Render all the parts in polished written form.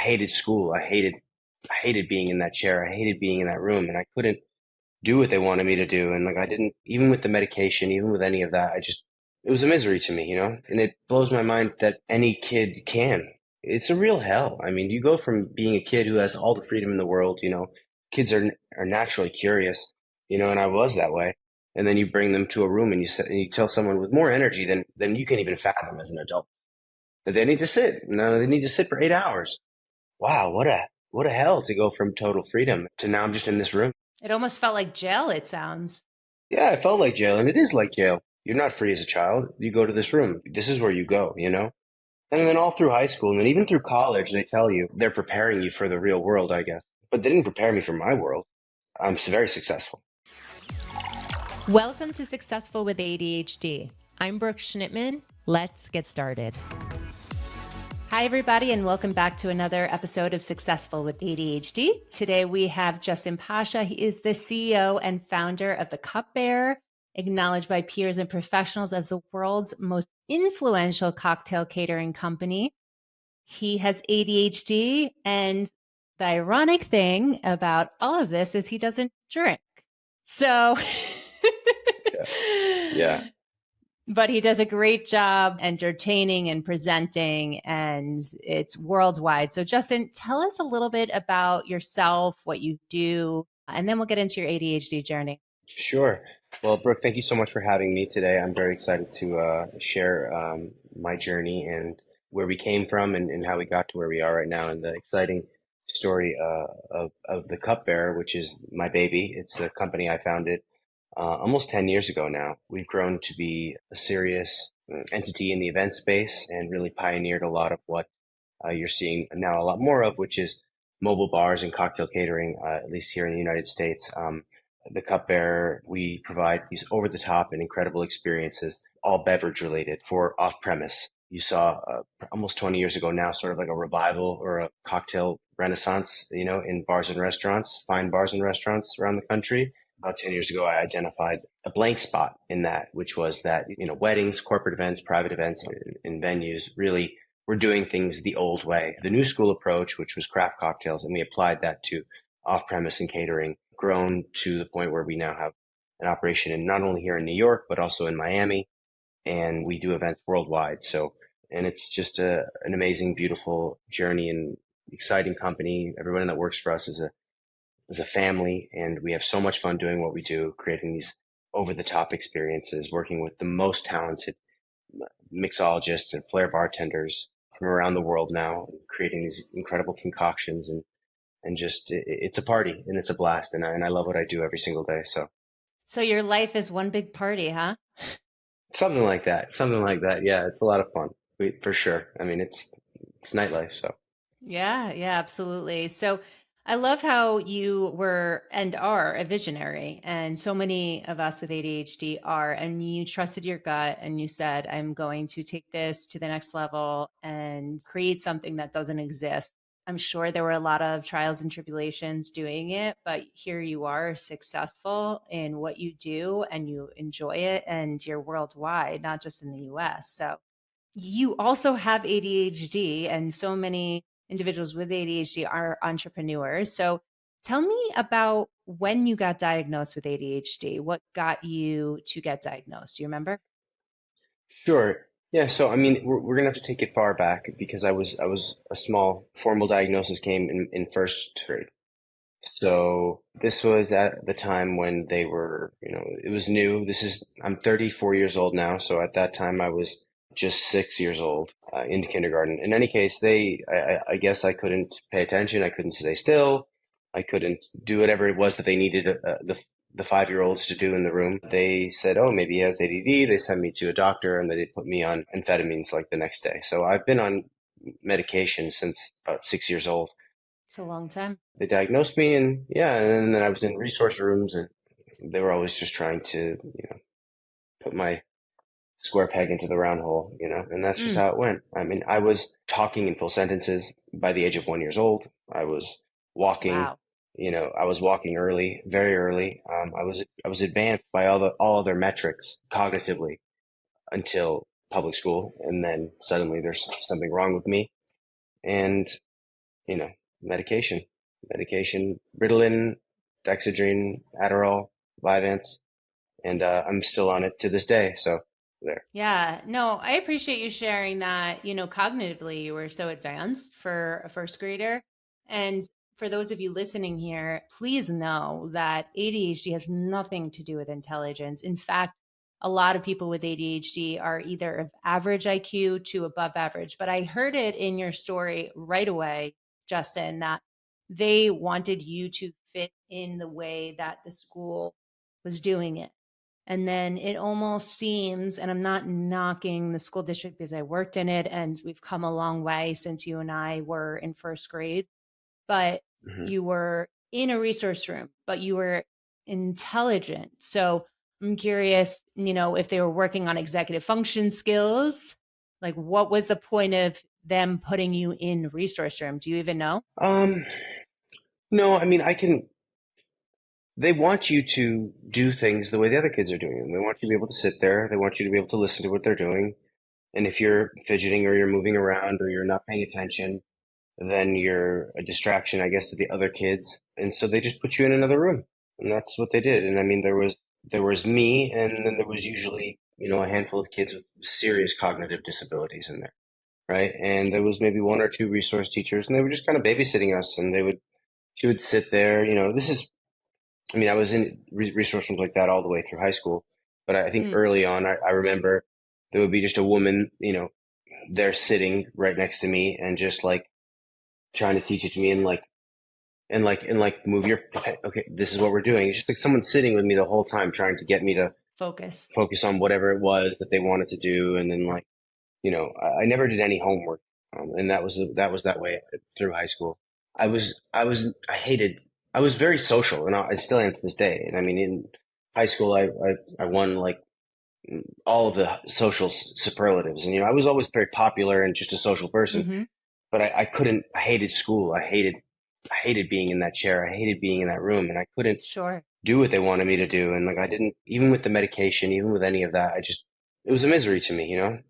hated school. I hated being in that chair. I hated being in that room, and I couldn't do what they wanted me to do. And like, I didn't, even with the medication, even with any of that, it was a misery to me, and it blows my mind that any kid can. It's a real hell. I mean, you go from being a kid who has all the freedom in the world, kids are naturally curious, and I was that way. And then you bring them to a room and you tell someone with more energy than you can even fathom as an adult that they need to sit. No, they need to sit for 8 hours. Wow, what a hell to go from total freedom to now I'm just in this room. It almost felt like jail, it sounds. Yeah, it felt like jail, and it is like jail. You're not free as a child. You go to this room. This is where you go. And then all through high school and then even through college, they tell you they're preparing you for the real world, I guess. But they didn't prepare me for my world. I'm very successful. Welcome to Successful with ADHD. I'm Brooke Schnittman. Let's get started. Hi, everybody, and welcome back to another episode of Successful with ADHD. Today, we have Justin Pasha. He is the CEO and founder of The Cupbearer, acknowledged by peers and professionals as the world's most influential cocktail catering company. He has ADHD, and the ironic thing about all of this is he doesn't drink. So, Yeah. but he does a great job entertaining and presenting, and it's worldwide. So, Justin, tell us a little bit about yourself, what you do, and then we'll get into your ADHD journey. Sure. Well, Brooke, thank you so much for having me today. I'm very excited to share my journey and where we came from and how we got to where we are right now, and the exciting story of the Cupbearer, which is my baby. It's a company I founded almost 10 years ago now. We've grown to be a serious entity in the event space and really pioneered a lot of what you're seeing now a lot more of, which is mobile bars and cocktail catering, at least here in the United States. The Cupbearer, we provide these over the top and incredible experiences, all beverage related for off premise. You saw almost 20 years ago now, sort of like a revival or a cocktail renaissance, in bars and restaurants, fine bars and restaurants around the country. About 10 years ago, I identified a blank spot in that, which was that, weddings, corporate events, private events in venues, really we're doing things the old way. The new school approach, which was craft cocktails, and we applied that to off-premise and catering, grown to the point where we now have an operation in not only here in New York, but also in Miami, and we do events worldwide. So, and it's just an amazing, beautiful journey and exciting company. Everyone that works for us is a family, and we have so much fun doing what we do, creating these over-the-top experiences, working with the most talented mixologists and flair bartenders from around the world now, creating these incredible concoctions and just it's a party and it's a blast, and I love what I do every single day. So, your life is one big party, huh? Something like that. Something like that. Yeah, it's a lot of fun. For sure. I mean, it's nightlife, so. Yeah, absolutely. So I love how you were and are a visionary, and so many of us with ADHD are, and you trusted your gut and you said, I'm going to take this to the next level and create something that doesn't exist. I'm sure there were a lot of trials and tribulations doing it, but here you are successful in what you do and you enjoy it, and you're worldwide, not just in the US. So you also have ADHD, and so many individuals with ADHD are entrepreneurs. So tell me about when you got diagnosed with ADHD. What got you to get diagnosed? Do you remember? Sure. Yeah. So, I mean, we're gonna have to take it far back because I was a small formal diagnosis came in first grade. So this was at the time when they were, it was new. I'm 34 years old now. So at that time I was just 6 years old, in kindergarten. In any case, I guess I couldn't pay attention. I couldn't stay still. I couldn't do whatever it was that they needed the 5-year-olds to do in the room. They said, oh, maybe he has ADD. They sent me to a doctor and they put me on amphetamines like the next day. So I've been on medication since about 6 years old. It's a long time. They diagnosed me, and yeah, and then I was in resource rooms, and they were always just trying to, put my square peg into the round hole, and that's just Mm, how it went. I mean, I was talking in full sentences by the age of 1 years old. I was walking, wow. I was walking early, very early. I was advanced by all other metrics cognitively until public school, and then suddenly there's something wrong with me, and you know, medication, medication, Ritalin, Dexedrine, Adderall, Vyvanse, and I'm still on it to this day. So there. Yeah, no, I appreciate you sharing that. Cognitively, you were so advanced for a first grader. And for those of you listening here, please know that ADHD has nothing to do with intelligence. In fact, a lot of people with ADHD are either of average IQ to above average. But I heard it in your story right away, Justin, that they wanted you to fit in the way that the school was doing it. And then it almost seems, and I'm not knocking the school district because I worked in it and we've come a long way since you and I were in first grade, but Hmm. you were in a resource room, but you were intelligent. So I'm curious, if they were working on executive function skills, like what was the point of them putting you in resource room? Do you even know? Um, no, I mean, they want you to do things the way the other kids are doing them. They want you to be able to sit there. They want you to be able to listen to what they're doing. And if you're fidgeting or you're moving around or you're not paying attention, then you're a distraction, I guess, to the other kids. And so they just put you in another room. And that's what they did. And I mean, there was me, and then there was usually, a handful of kids with serious cognitive disabilities in there, right? And there was maybe one or two resource teachers, and they were just kind of babysitting us. And she would sit there. I mean, I was in resource rooms like that all the way through high school. But I think Mm, early on, I remember there would be just a woman, there sitting right next to me and just like trying to teach it to me and like move your okay, this is what we're doing. It's just like someone sitting with me the whole time trying to get me to focus. focus on whatever it was that they wanted to do. And then like, I never did any homework. And that was that way through high school. I was very social, and I still am to this day. And I mean, in high school, I won like all of the social superlatives. And I was always very popular and just a social person, Hmm. but I couldn't. I hated school. I hated being in that chair. I hated being in that room, and I couldn't Sure. do what they wanted me to do. And like I didn't, even with the medication, even with any of that, it was a misery to me, and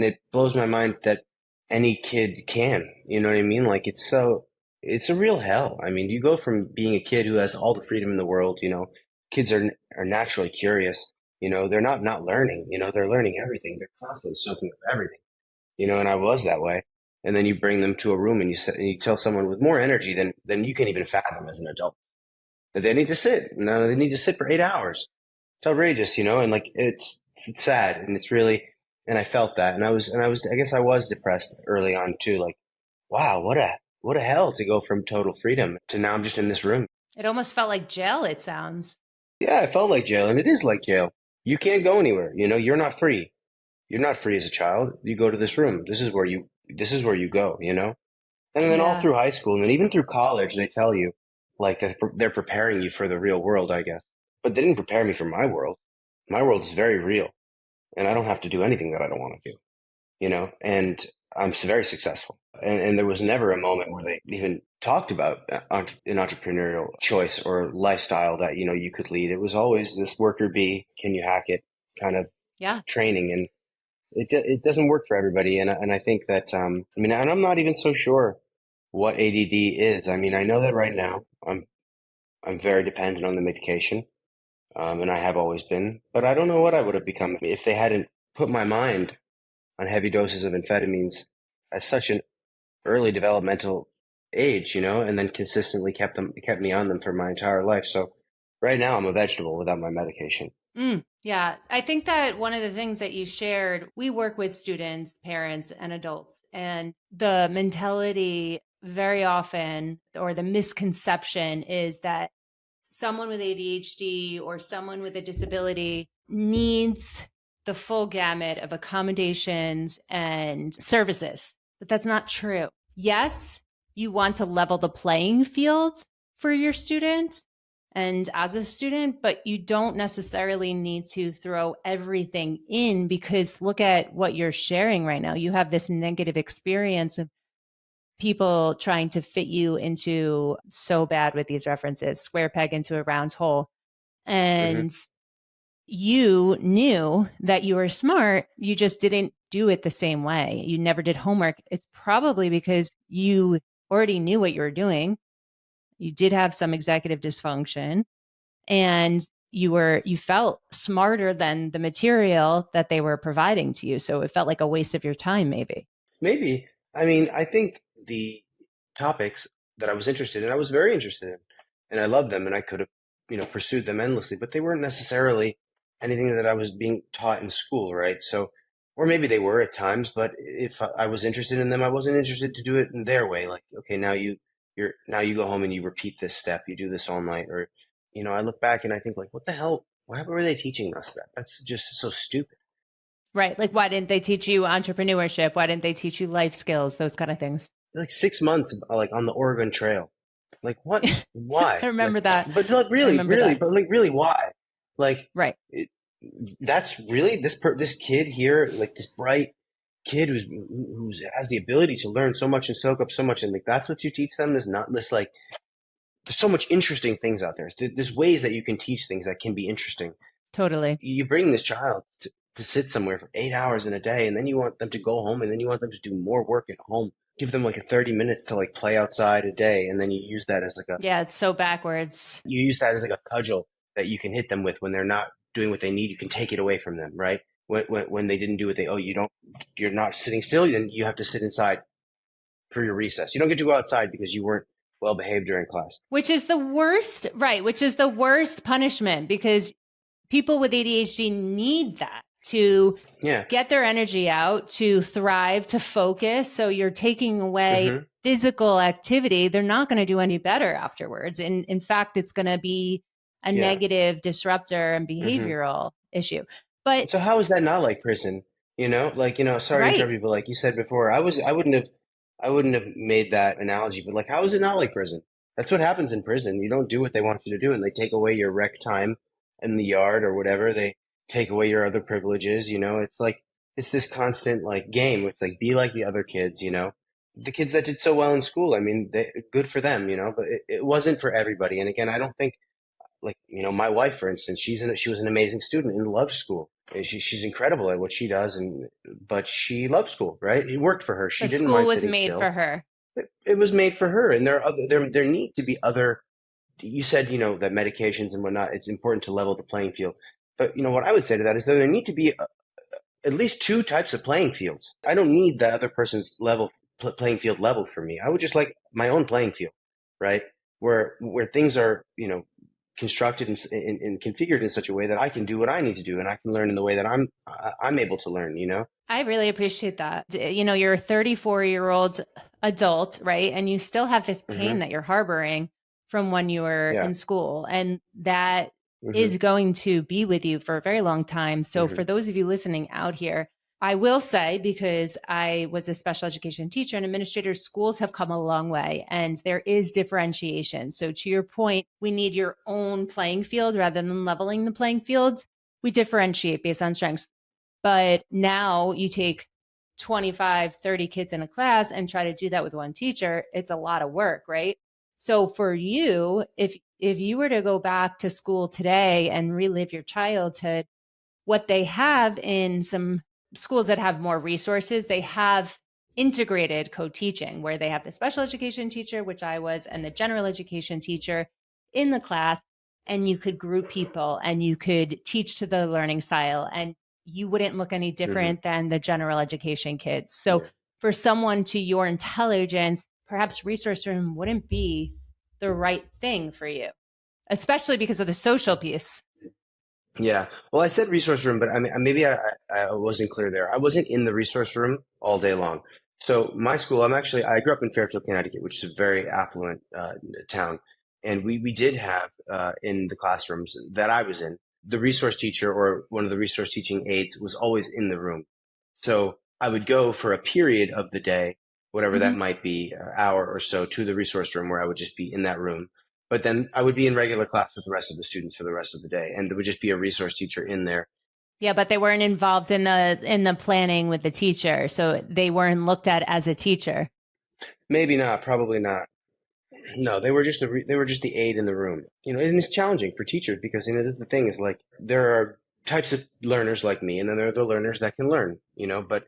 it blows my mind that any kid can, you know what I mean? Like it's a real hell. I mean, you go from being a kid who has all the freedom in the world, kids are naturally curious, they're not learning, they're learning everything. They're constantly soaking up everything, and I was that way. And then you bring them to a room and you tell someone with more energy than you can even fathom as an adult that they need to sit. No, they need to sit for 8 hours. It's outrageous, and like it's sad, and it's really, and I felt that, I guess I was depressed early on too. Like, wow, what a hell to go from total freedom to now I'm just in this room. It almost felt like jail, it sounds. Yeah, it felt like jail, and it is like jail. You can't go anywhere. You're not free. You're not free as a child. You go to this room. This is where you go. And then all Yeah. through high school, and then even through college, they tell you like that they're preparing you for the real world, I guess. But they didn't prepare me for my world. My world is very real, and I don't have to do anything that I don't want to do, and I'm very successful. And there was never a moment where they even talked about an entrepreneurial choice or lifestyle that, you could lead. It was always this worker bee, can you hack it kind of Yeah. training. And it doesn't work for everybody. And I think that, I mean, and I'm not even so sure what ADD is. I mean, I know that right now I'm very dependent on the medication, and I have always been, but I don't know what I would have become if they hadn't put my mind on heavy doses of amphetamines at such an early developmental age, and then consistently kept me on them for my entire life. So right now I'm a vegetable without my medication. Yeah. I think that one of the things that you shared, we work with students, parents, and adults, and the mentality very often, or the misconception is that someone with ADHD or someone with a disability needs the full gamut of accommodations and services. But that's not true. Yes, you want to level the playing field for your student and as a student, but you don't necessarily need to throw everything in because look at what you're sharing right now. You have this negative experience of people trying to fit you into so bad with these references, square peg into a round hole. Hmm. And you knew that you were smart. You just didn't do it the same way. You never did homework. It's probably because you already knew what you were doing. You did have some executive dysfunction, and you felt smarter than the material that they were providing to you. So it felt like a waste of your time, maybe. Maybe. I mean, I think the topics that I was interested in, I was very interested in, and I loved them, and I could have, pursued them endlessly, but they weren't necessarily anything that I was being taught in school, right? So, or maybe they were at times, but if I was interested in them, I wasn't interested to do it in their way. Like, okay, now you go home and you repeat this step, you do this all night, or, I look back and I think like, what the hell? Why were they teaching us that? That's just so stupid. Right. Like, why didn't they teach you entrepreneurship? Why didn't they teach you life skills? Those kind of things. Like 6 months, like on the Oregon Trail. Like what? I Why? Like, remember that. but like I remember that. but like really, why? Like, Right. it, that's really this kid here, like this bright kid who has the ability to learn so much and soak up so much, and like that's what you teach them. Is not this like there's so much interesting things out there. There's ways that you can teach things that can be interesting. Totally. You bring this child to sit somewhere for 8 hours in a day, and then you want them to go home, and then you want them to do more work at home. Give them like a 30 minutes to like play outside a day, and then you use that as like a Yeah, it's so backwards. you use that as like a cudgel that you can hit them with when they're not doing what they need. You can take it away from them, right? When they didn't do what you're not sitting still, then you have to sit inside for your recess. You don't get to go outside because you weren't well behaved during class. Which is the worst, right? Which is the worst punishment, because people with ADHD need that to Yeah. get their energy out, to thrive, to focus. So you're taking away Mm-hmm. physical activity. They're not going to do any better afterwards. And in fact, it's going to be a Yeah. negative disruptor and Mm-hmm. behavioral issue. But So how is that not like prison? Like, sorry to right, interrupt you, but like you said before, I wouldn't have made that analogy, but like, how is it not like prison? That's what happens in prison. You don't do what they want you to do, and they take away your rec time in the yard or whatever. They take away your other privileges. It's like, it's this constant like game. It's like, be like the other kids, the kids that did so well in school. I mean, good for them, but it wasn't for everybody. And again, I don't think like my wife for instance she was an amazing student and loved school. She's incredible at what she does, but she loved school, right? It worked for her. She the didn't school mind was sitting made for still. her. It was made for her, and there need to be other. You said that medications and whatnot, it's important to level the playing field, but what I would say to that is that there need to be at least two types of playing fields. I don't need the other person's playing field leveled for me. I would just like my own playing field, right? Where things are constructed and configured in such a way that I can do what I need to do and I can learn in the way that I'm able to learn. I really appreciate that. You're a 34-year-old adult, right? And you still have this pain Hmm. that you're harboring from when you were Yeah. in school. And that Hmm. is going to be with you for a very long time. So, Hmm. for those of you listening out here, I will say, because I was a special education teacher and administrator, schools have come a long way and there is differentiation. So, to your point, we need your own playing field rather than leveling the playing field. We differentiate based on strengths. But now you take 25, 30 kids in a class and try to do that with one teacher. It's a lot of work, right? So for you, if you were to go back to school today and relive your childhood, what they have in some schools that have more resources, they have integrated co-teaching where they have the special education teacher, which I was, and the general education teacher in the class, and you could group people and you could teach to the learning style, and you wouldn't look any Hmm. different than the general education kids. So Yeah. for someone to your intelligence, perhaps resource room wouldn't be the right thing for you, especially because of the social piece. Yeah. Well, I said resource room, but I mean, maybe I wasn't clear there. I wasn't in the resource room all day long. So my school, I grew up in Fairfield, Connecticut, which is a very affluent town. And we did have in the classrooms that I was in, the resource teacher or one of the resource teaching aides was always in the room. So I would go for a period of the day, whatever that Mm-hmm. might be, an hour or so to the resource room where I would just be in that room. But then I would be in regular class with the rest of the students for the rest of the day. And there would just be a resource teacher in there. Yeah, but they weren't involved in the planning with the teacher, so they weren't looked at as a teacher. Maybe not, probably not. No, they were just the aide in the room. And it's challenging for teachers because this is the thing is like there are types of learners like me, and then there are the learners that can learn. But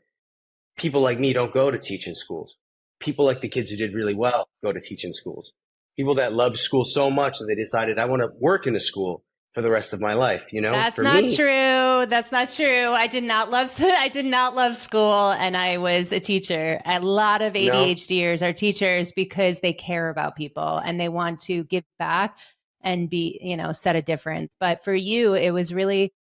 people like me don't go to teach in schools. people like the kids who did really well go to teach in schools. People that loved school so much that they decided, I want to work in a school for the rest of my life. That's For not me, true. That's not true. I did not love I did not love school, and I was a teacher. A lot of no, ADHDers are teachers because they care about people and they want to give back and be, set a difference. But for you, it was really,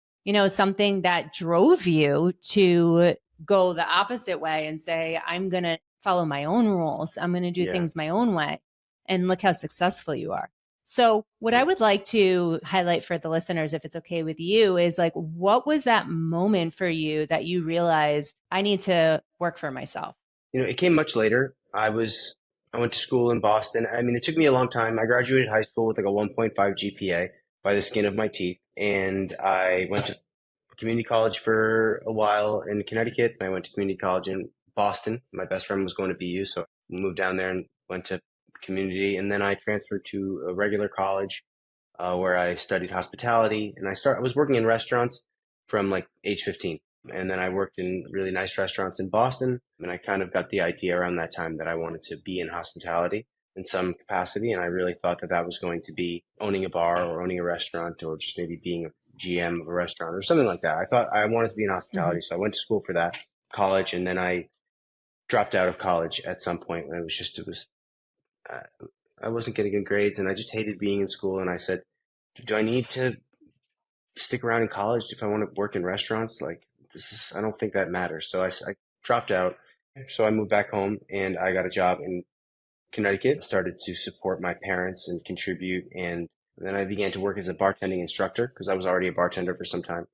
something that drove you to go the opposite way and say, I'm going to follow my own rules. I'm going to do yeah, things my own way. And look how successful you are. So, what I yeah. would like to highlight for the listeners, if it's okay with you, is like, what was that moment for you that you realized I need to work for myself? It came much later. I went to school in Boston. I mean, it took me a long time. I graduated high school with like a 1.5 GPA by the skin of my teeth. And I went to community college for a while in Connecticut. And I went to community college in Boston. My best friend was going to BU, so I moved down there and went to community. And then I transferred to a regular college where I studied hospitality. And I was working in restaurants from like age 15. And then I worked in really nice restaurants in Boston. And I kind of got the idea around that time that I wanted to be in hospitality in some capacity. And I really thought that that was going to be owning a bar or owning a restaurant or just maybe being a GM of a restaurant or something like that. I thought I wanted to be in Mm-hmm. hospitality. So I went to school for that, college. And then I dropped out of college at some point when uh, I wasn't getting good grades and I just hated being in school. And I said, do I need to stick around in college if I want to work in restaurants? Like, I don't think that matters. So I dropped out. So I moved back home and I got a job in Connecticut, started to support my parents and contribute. And then I began to work as a bartending instructor because I was already a bartender for some time.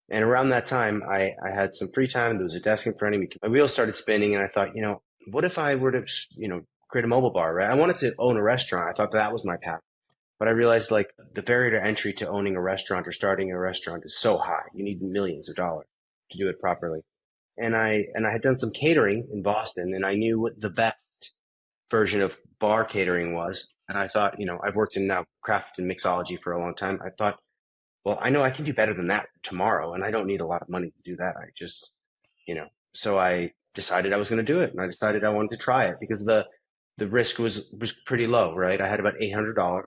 And around that time, I had some free time. There was a desk in front of me. My wheels started spinning and I thought, what if I were to, create a mobile bar, right? I wanted to own a restaurant. I thought that was my path. But I realized like the barrier to entry to owning a restaurant or starting a restaurant is so high. You need millions of dollars to do it properly. And I had done some catering in Boston and I knew what the best version of bar catering was. And I thought, I've worked in now craft and mixology for a long time. I thought, well, I know I can do better than that tomorrow and I don't need a lot of money to do that. I just, so I decided I was going to do it and I decided I wanted to try it because the risk was pretty low, right? I had about $800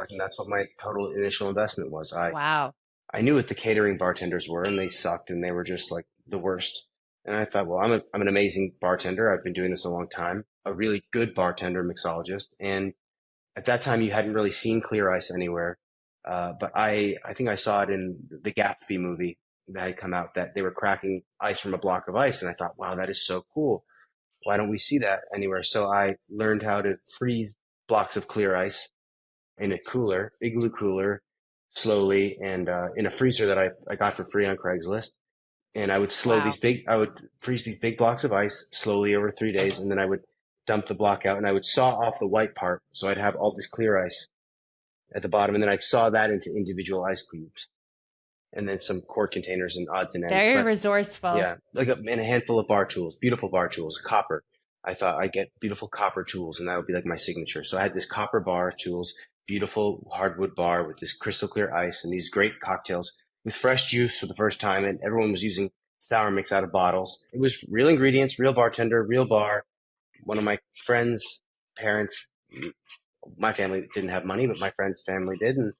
and that's what my total initial investment was. Wow. I knew what the catering bartenders were and they sucked and they were just like the worst. And I thought, well, I'm an amazing bartender. I've been doing this a long time, a really good bartender, mixologist. And at that time, you hadn't really seen clear ice anywhere. But I think I saw it in the Gatsby movie that had come out that they were cracking ice from a block of ice. And I thought, wow, that is so cool. Why don't we see that anywhere? So I learned how to freeze blocks of clear ice in a cooler, igloo cooler, slowly, and in a freezer that I got for free on Craigslist. And Wow. I would freeze these big blocks of ice slowly over 3 days, and then I would dump the block out, and I would saw off the white part, so I'd have all this clear ice at the bottom, and then I'd saw that into individual ice cubes, and then some quart containers and odds and ends. Very But resourceful. yeah, and a handful of bar tools, beautiful bar tools, copper. I thought I'd get beautiful copper tools and that would be like my signature. So I had this copper bar tools, beautiful hardwood bar with this crystal clear ice and these great cocktails with fresh juice for the first time. And everyone was using sour mix out of bottles. It was real ingredients, real bartender, real bar. One of my friends' parents, my family didn't have money, but my friend's family did. And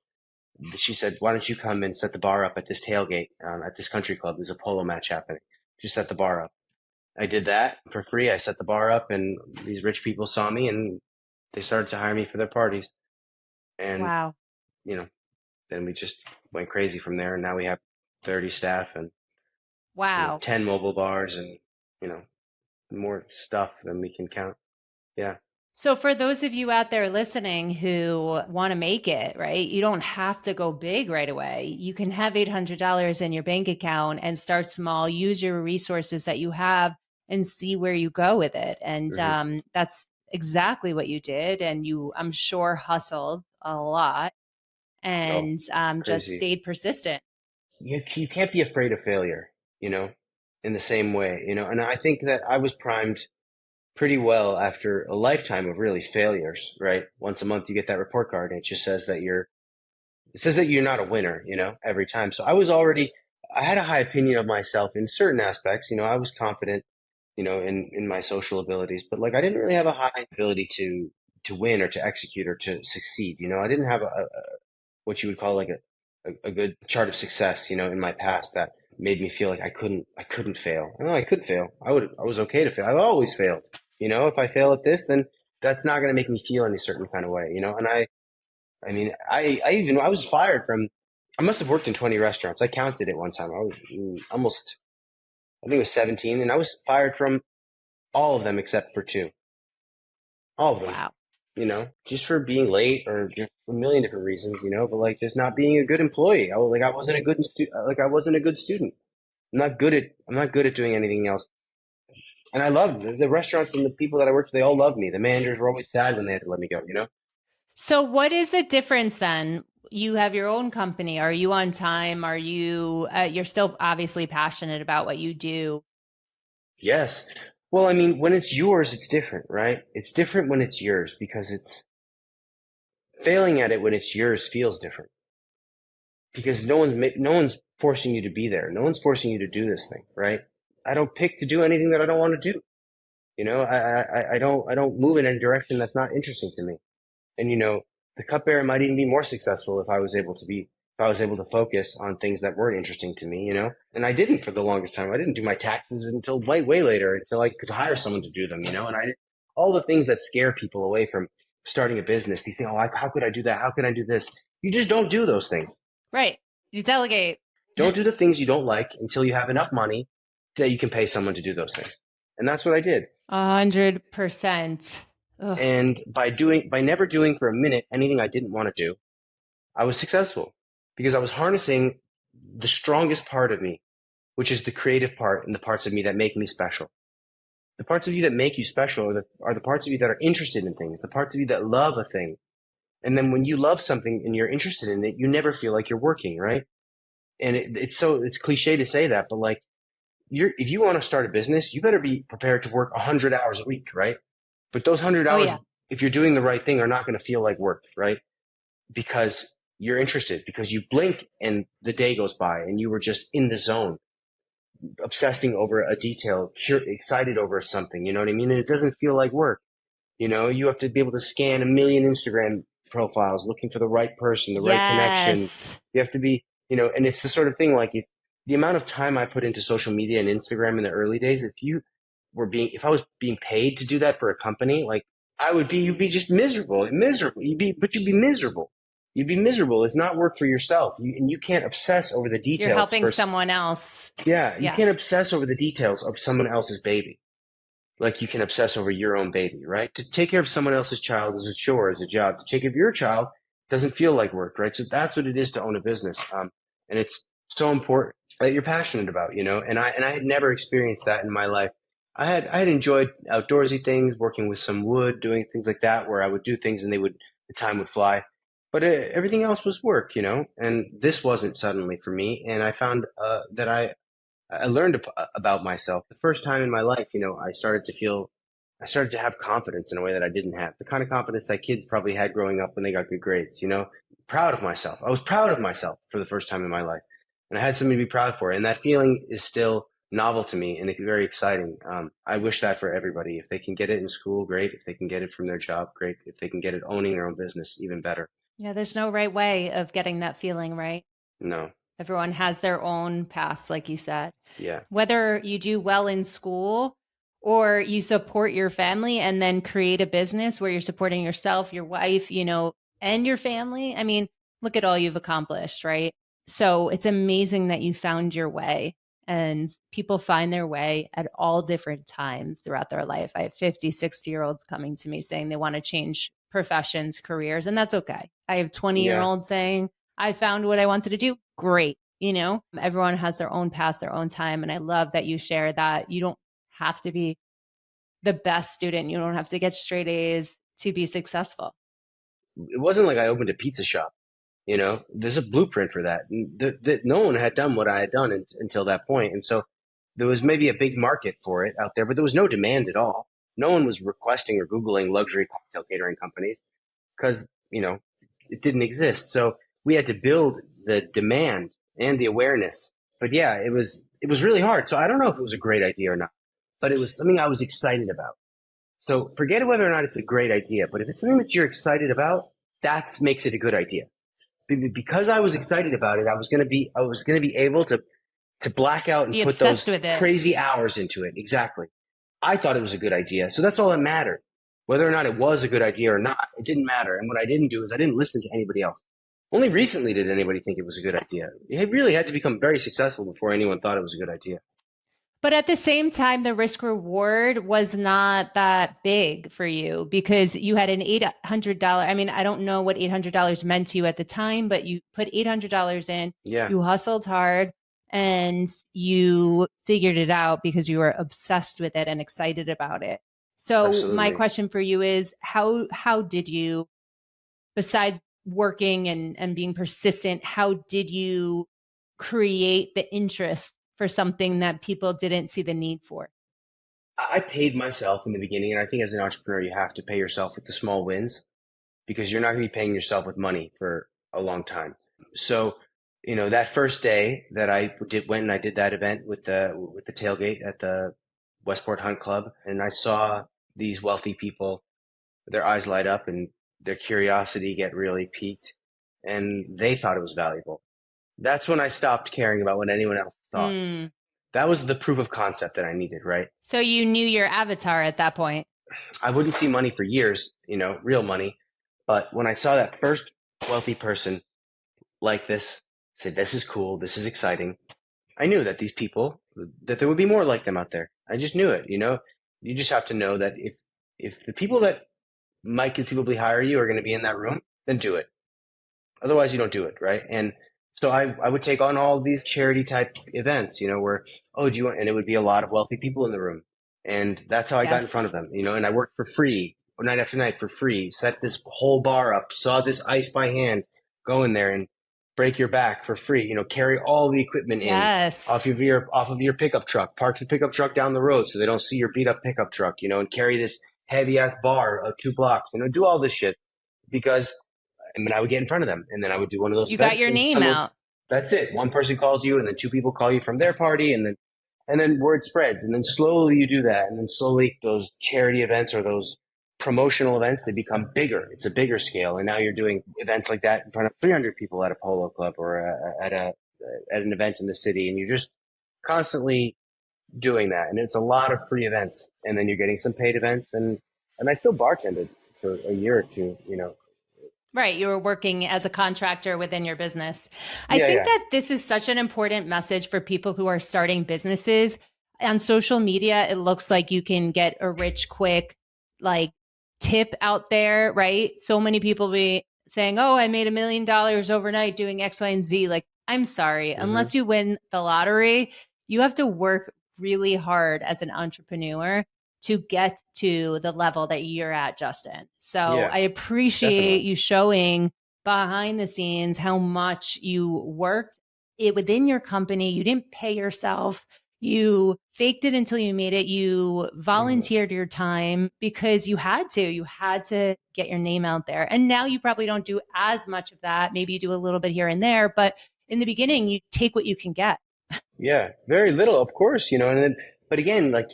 she said, why don't you come and set the bar up at this tailgate at this country club? There's a polo match happening. Just set the bar up. I did that for free. I set the bar up and these rich people saw me and they started to hire me for their parties. And, Wow. you know, then we just went crazy from there. And now we have 30 staff and, Wow. 10 mobile bars and, you know, more stuff than we can count. Yeah. So, for those of you out there listening who want to make it, right, you don't have to go big right away. You can have $800 in your bank account and start small, use your resources that you have and see where you go with it. And Hmm. that's exactly what you did. And you, I'm sure, hustled a lot Oh, and just crazy. stayed persistent. You can't be afraid of failure, in the same way, and I think that I was primed pretty well after a lifetime of really failures, right? Once a month you get that report card and it just says that you're not a winner, every time. So I had a high opinion of myself in certain aspects. I was confident in my social abilities, but like I didn't really have a high ability to win or to execute or to succeed. I didn't have a what you would call like a good chart of success, in my past that made me feel like I couldn't fail. No, I could fail. I was okay to fail. I've always failed. If I fail at this, then that's not going to make me feel any certain kind of way, and I mean, I was fired from, I must have worked in 20 restaurants. I counted it one time. I was almost, I think it was 17, and I was fired from all of them except for two. All of them, Wow. just for being late or just a million different reasons, but like just not being a good employee. I wasn't a I wasn't a good student. I'm not good at doing anything else. And I loved the restaurants and the people that I worked with. They all loved me. The managers were always sad when they had to let me go. So what is the difference then? You have your own company. Are you on time? Are you you're still obviously passionate about what you do? Yes. Well, I mean, when it's yours, it's different, right? It's different when it's yours because it's failing at it when it's yours feels different because no one's forcing you to be there. No one's forcing you to do this thing, right? I don't pick to do anything that I don't want to do. I don't move in any direction that's not interesting to me. And the cupbearer might even be more successful if I was able to focus on things that weren't interesting to me. And I didn't for the longest time. I didn't do my taxes until way later, until I could hire someone to do them. And I did all the things that scare people away from starting a business. These things, how could I do that? How can I do this? You just don't do those things. Right. You delegate. Don't do the things you don't like until you have enough money that you can pay someone to do those things. And that's what I did. 100%. And by never doing for a minute anything I didn't want to do, I was successful because I was harnessing the strongest part of me, which is the creative part and the parts of me that make me special. The parts of you that make you special are the parts of you that are interested in things, the parts of you that love a thing. And then when you love something and you're interested in it, you never feel like you're working, right? And it's cliche to say that, but like if you want to start a business, you better be prepared to work 100 hours a week, right? But those 100 Oh hours, yeah. if you're doing the right thing, are not going to feel like work, right? Because you're interested, because you blink and the day goes by and you were just in the zone, obsessing over a detail, excited over something. You know what I mean? And it doesn't feel like work. You have to be able to scan a million Instagram profiles looking for the right person, the right connection. Yes. You have to be, and it's the sort of thing like if the amount of time I put into social media and Instagram in the early days, if I was being paid to do that for a company, like you'd be just miserable. You'd be miserable. You'd be miserable. It's not work for yourself. And you can't obsess over the You're details helping someone else. yeah, you Yeah. can't obsess over the details of someone else's baby like you can obsess over your own baby, right? To take care of someone else's child is a chore, is a job. To take care of your child doesn't feel like work, right? So that's what it is to own a business. And it's so important that you're passionate about. And I had never experienced that in my life. I had enjoyed outdoorsy things, working with some wood, doing things like that, where I would do things and the time would fly. But everything else was work. And this wasn't suddenly for me. And I found that I learned about myself the first time in my life. I started to have confidence in a way that I didn't have. The kind of confidence that kids probably had growing up when they got good grades. Proud of myself. I was proud of myself for the first time in my life. And I had something to be proud for. And that feeling is still novel to me and it's very exciting. I wish that for everybody. If they can get it in school, great. If they can get it from their job, great. If they can get it owning their own business, even better. Yeah, there's no right way of getting that feeling, right? No. Everyone has their own paths, like you said. Yeah. Whether you do well in school or you support your family and then create a business where you're supporting yourself, your wife, and your family. I mean, look at all you've accomplished, right? So it's amazing that you found your way, and people find their way at all different times throughout their life. I have 50, 60-year-olds coming to me saying they want to change professions, careers, and that's okay. I have 20-year Yeah. olds saying, I found what I wanted to do. Great. Everyone has their own path, their own time. And I love that you share that you don't have to be the best student. You don't have to get straight A's to be successful. It wasn't like I opened a pizza shop. There's a blueprint for that. And no one had done what I had done until that point. And so there was maybe a big market for it out there, but there was no demand at all. No one was requesting or Googling luxury cocktail catering companies because, it didn't exist. So we had to build the demand and the awareness. But yeah, it was really hard. So I don't know if it was a great idea or not. but it was something I was excited about. So forget whether or not it's a great idea, but if it's something that you're excited about, that makes it a good idea. Because I was excited about it, I was going to be able to black out and Be put obsessed those with it. crazy hours into it. Exactly. I thought it was a good idea. So that's all that mattered. Whether or not it was a good idea or not, it didn't matter. And what I didn't do is I didn't listen to anybody else. Only recently did anybody think it was a good idea. It really had to become very successful before anyone thought it was a good idea. But at the same time, the risk reward was not that big for you because you had an $800. I mean, I don't know what $800 meant to you at the time, but you put $800 in, Yeah, you hustled hard, and you figured it out because you were obsessed with it and excited about it. So my absolutely. question for you is how did you, besides working and being persistent, how did you create the interest for something that people didn't see the need for? I paid myself in the beginning, and I think as an entrepreneur, you have to pay yourself with the small wins because you're not going to be paying yourself with money for a long time. So, that first day that went and I did that event with the tailgate at the Westport Hunt Club, and I saw these wealthy people, their eyes light up and their curiosity get really piqued, and they thought it was valuable. That's when I stopped caring about what anyone else thought. Mm. That was the proof of concept that I needed, right? So you knew your avatar at that point. I wouldn't see money for years, real money. But when I saw that first wealthy person like this, said, this is cool, this is exciting, I knew that these people, that there would be more like them out there. I just knew it. You just have to know that if the people that might conceivably hire you are going to be in that room, then do it. Otherwise, you don't do it, right? And so I would take on all these charity type events, where, oh, do you want, and it would be a lot of wealthy people in the room. And that's how I got in front of Yes. them, and I worked for free, night after night for free, set this whole bar up, saw this ice by hand, go in there and break your back for free, carry all the equipment in Yes. off of your pickup truck, park the pickup truck down the road so they don't see your beat up pickup truck, and carry this heavy ass bar of 2 blocks, do all this shit because and then I would get in front of them, and then I would do one of those You got events, your and name out. that's it. One person calls you, and then two people call you from their party, and then word spreads, and then slowly you do that, and then slowly those charity events or those promotional events, they become bigger. It's a bigger scale, and now you're doing events like that in front of 300 people at a polo club or at an event in the city, and you're just constantly doing that, and it's a lot of free events, and then you're getting some paid events, and I still bartended for a year or two. Right. You were working as a contractor within your business. I Yeah, think yeah. that this is such an important message for people who are starting businesses. On social media, it looks like you can get a rich, quick, like tip out there, right? So many people be saying, oh, I made $1 million overnight doing X, Y, and Z. Like, I'm sorry, Hmm. unless you win the lottery, you have to work really hard as an entrepreneur to get to the level that you're at, Justin. So Yeah, I appreciate definitely. you showing behind the scenes how much you worked it within your company. You didn't pay yourself. You faked it until you made it. You Hmm. volunteered your time because you had to. You had to get your name out there. And now you probably don't do as much of that. Maybe you do a little bit here and there, but in the beginning, you take what you can get. Yeah, very little, of course, and then, but again, like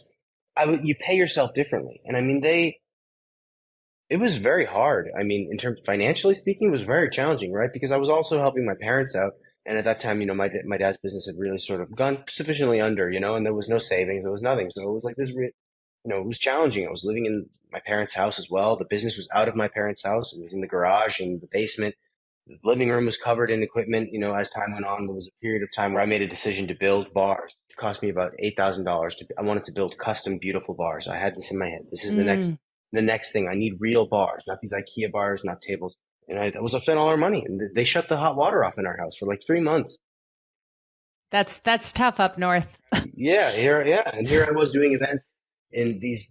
you pay yourself differently. And I mean, it was very hard. I mean, in terms financially speaking, it was very challenging, right? Because I was also helping my parents out. And at that time, my dad's business had really sort of gone sufficiently under, and there was no savings, there was nothing. So it was like it was challenging. I was living in my parents' house as well. The business was out of my parents' house. It was in the garage and the basement. The living room was covered in equipment. As time went on, there was a period of time where I made a decision to build bars. It cost me about $8,000 I wanted to build custom, beautiful bars. I had this in my head. This is Mm, the next thing. I need real bars, not these IKEA bars, not tables. And I was spent all our money, and they shut the hot water off in our house for like 3 months. that's tough up north. Yeah, and here I was doing events in these,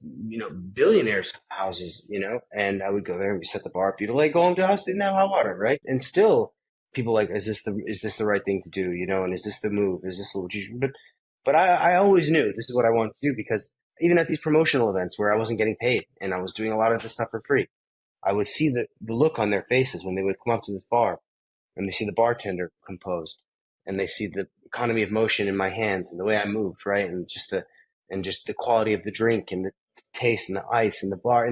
billionaires' houses, and I would go there and we set the bar up. People like going to a house didn't have hot water, right? And still, people like, is this the right thing to do, and is this the move? Is this what you? But I always knew this is what I wanted to do because even at these promotional events where I wasn't getting paid and I was doing a lot of this stuff for free, I would see the look on their faces when they would come up to this bar and they see the bartender composed and they see the economy of motion in my hands and the way I moved, right? And just and just the quality of the drink and the taste and the ice and the bar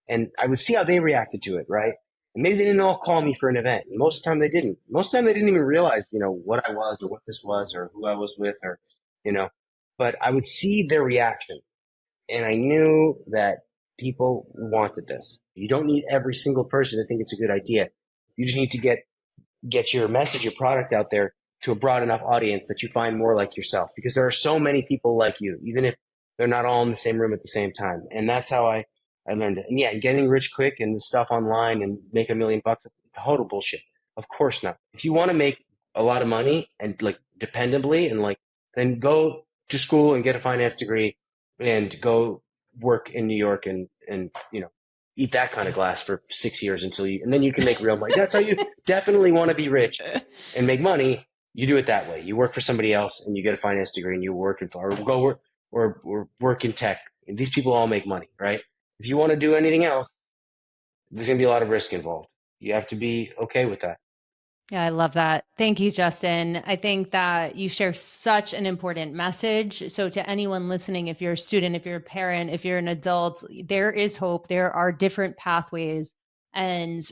and I would see how they reacted to it, right? And maybe they didn't all call me for an event. And most of the time they didn't. Most of the time they didn't even realize, what I was or what this was or who I was with or, you know, but I would see their reaction. And I knew that people wanted this. You don't need every single person to think it's a good idea. You just need to get your message, your product out there to a broad enough audience that you find more like yourself, because there are so many people like you, even if they're not all in the same room at the same time. And that's how I learned it. And yeah, getting rich quick and the stuff online and make $1 million, total bullshit. Of course not. If you want to make a lot of money and like dependably and like, then go to school and get a finance degree and go work in New York and eat that kind of glass for 6 years and then you can make real money. That's how you definitely want to be rich and make money. You do it that way. You work for somebody else and you get a finance degree and you work or work in tech. And these people all make money, right? If you want to do anything else, there's going to be a lot of risk involved. You have to be okay with that. Yeah, I love that. Thank you, Justin. I think that you share such an important message. So, to anyone listening, if you're a student, if you're a parent, if you're an adult, there is hope. There are different pathways. And,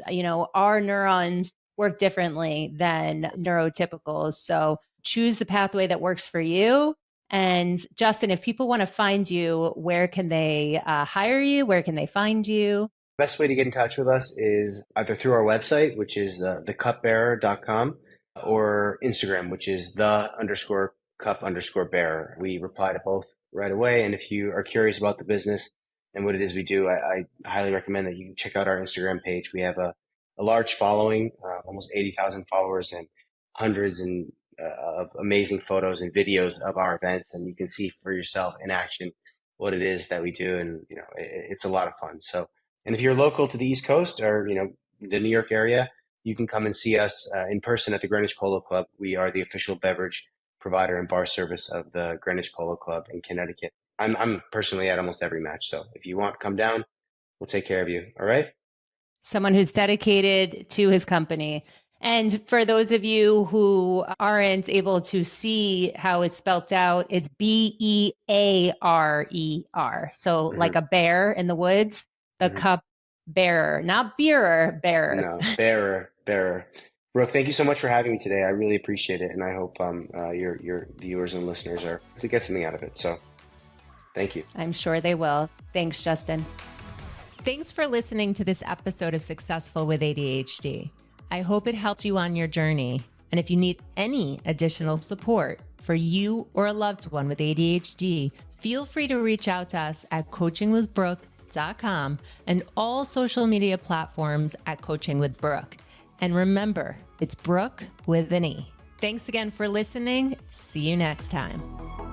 our neurons work differently than neurotypicals. So, choose the pathway that works for you. And, Justin, if people want to find you, where can they hire you? Where can they find you? Best way to get in touch with us is either through our website, which is thecupbearer.com, or Instagram, which is the_cup_bearer. We reply to both right away. And if you are curious about the business and what it is we do, I highly recommend that you check out our Instagram page. We have a large following, almost 80,000 followers and hundreds of amazing photos and videos of our events. And you can see for yourself in action what it is that we do. And, it's a lot of fun. So, and if you're local to the East Coast or, the New York area, you can come and see us in person at the Greenwich Polo Club. We are the official beverage provider and bar service of the Greenwich Polo Club in Connecticut. I'm personally at almost every match. So if you want, come down. We'll take care of you. All right. Someone who's dedicated to his company. And for those of you who aren't able to see how it's spelt out, it's Bearer. So like a bear in the woods, the cup bearer, not bearer, bearer. No, bearer. Brooke, thank you so much for having me today. I really appreciate it. And I hope your viewers and listeners are to get something out of it. So thank you. I'm sure they will. Thanks, Justin. Thanks for listening to this episode of Successful with ADHD. I hope it helped you on your journey. And if you need any additional support for you or a loved one with ADHD, feel free to reach out to us at coachingwithbrooke.com and all social media platforms at Coaching with Brooke. And remember, it's Brooke with an E. Thanks again for listening. See you next time.